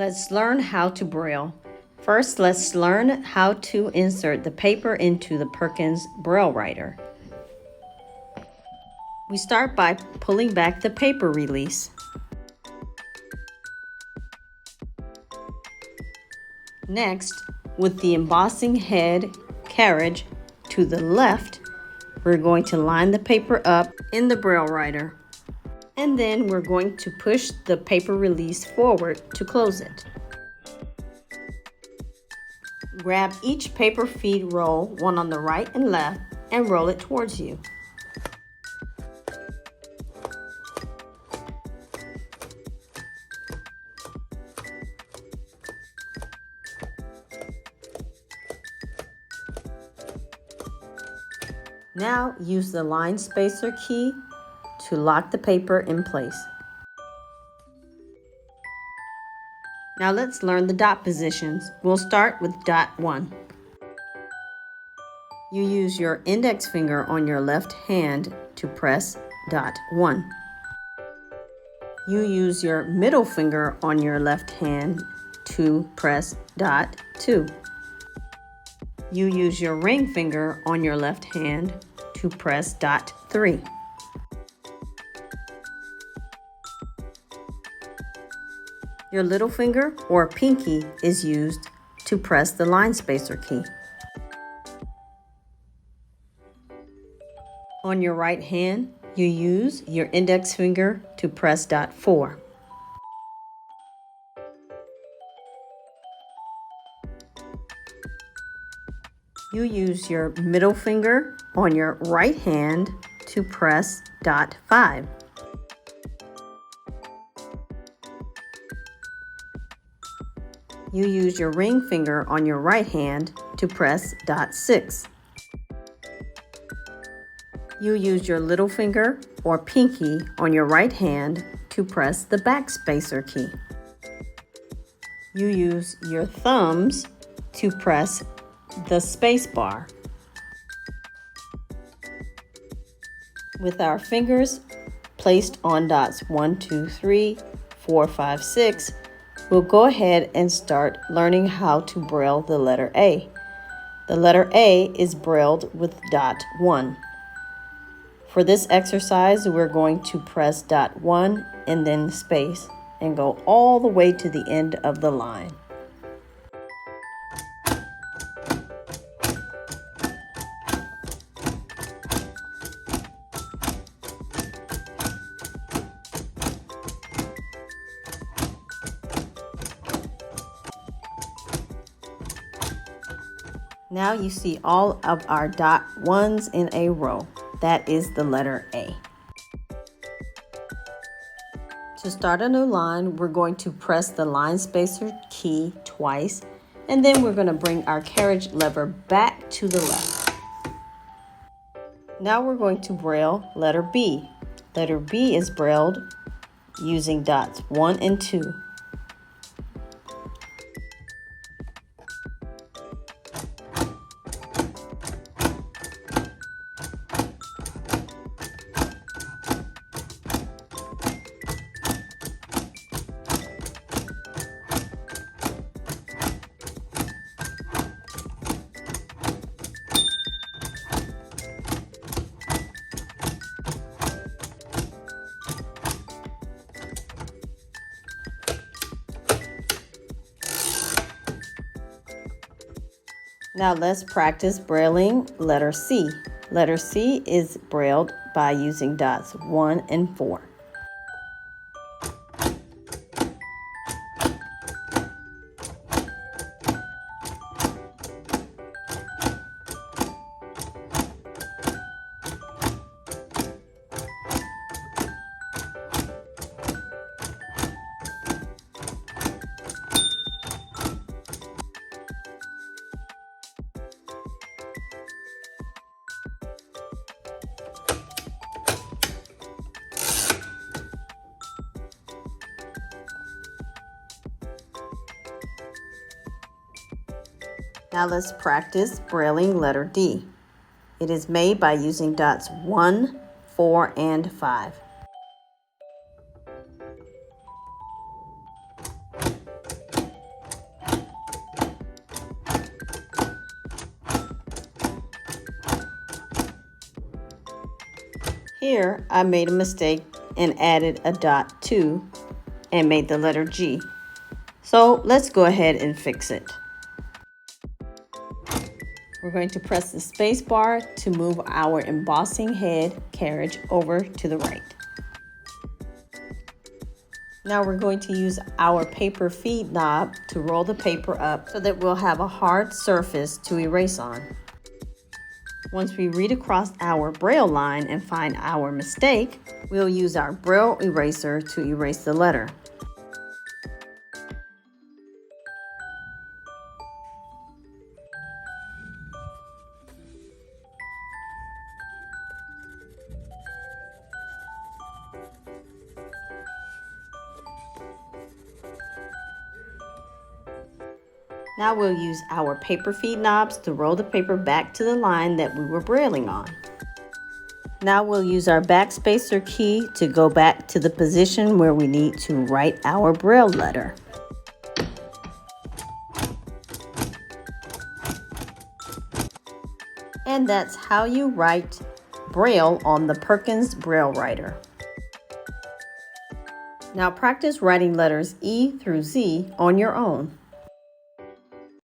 Let's learn how to Braille. First, let's learn how to insert the paper into the Perkins Braille writer. We start by pulling back the paper release. Next, with the embossing head carriage to the left, we're going to line the paper up in the Braille writer. And then we're going to push the paper release forward to close it. Grab each paper feed roll, one on the right and left, and roll it towards you. Now use the line spacer key to lock the paper in place. Now let's learn the dot positions. We'll start with dot 1. You use your index finger on your left hand to press dot 1. You use your middle finger on your left hand to press dot 2. You use your ring finger on your left hand to press dot 3. Your little finger or pinky is used to press the line spacer key. On your right hand, you use your index finger to press dot 4. You use your middle finger on your right hand to press dot 5. You use your ring finger on your right hand to press dot 6. You use your little finger or pinky on your right hand to press the backspacer key. You use your thumbs to press the space bar. With our fingers placed on dots 1, 2, 3, 4, 5, 6, we'll go ahead and start learning how to Braille the letter A. The letter A is brailled with dot 1. For this exercise, we're going to press dot 1 and then space and go all the way to the end of the line. Now you see all of our dot 1s in a row. That is the letter A. To start a new line, we're going to press the line spacer key twice, and then we're going to bring our carriage lever back to the left. Now we're going to Braille letter B. Letter B is brailled using dots 1 and 2. Now let's practice brailling letter C. Letter C is brailled by using dots 1 and 4. Now let's practice brailling letter D. It is made by using dots 1, 4, and 5. Here, I made a mistake and added a dot 2 and made the letter G. So let's go ahead and fix it. We're going to press the space bar to move our embossing head carriage over to the right. Now we're going to use our paper feed knob to roll the paper up so that we'll have a hard surface to erase on. Once we read across our Braille line and find our mistake, we'll use our Braille eraser to erase the letter. Now we'll use our paper feed knobs to roll the paper back to the line that we were brailing on. Now we'll use our backspacer key to go back to the position where we need to write our Braille letter. And that's how you write Braille on the Perkins Braille writer. Now practice writing letters E through Z on your own.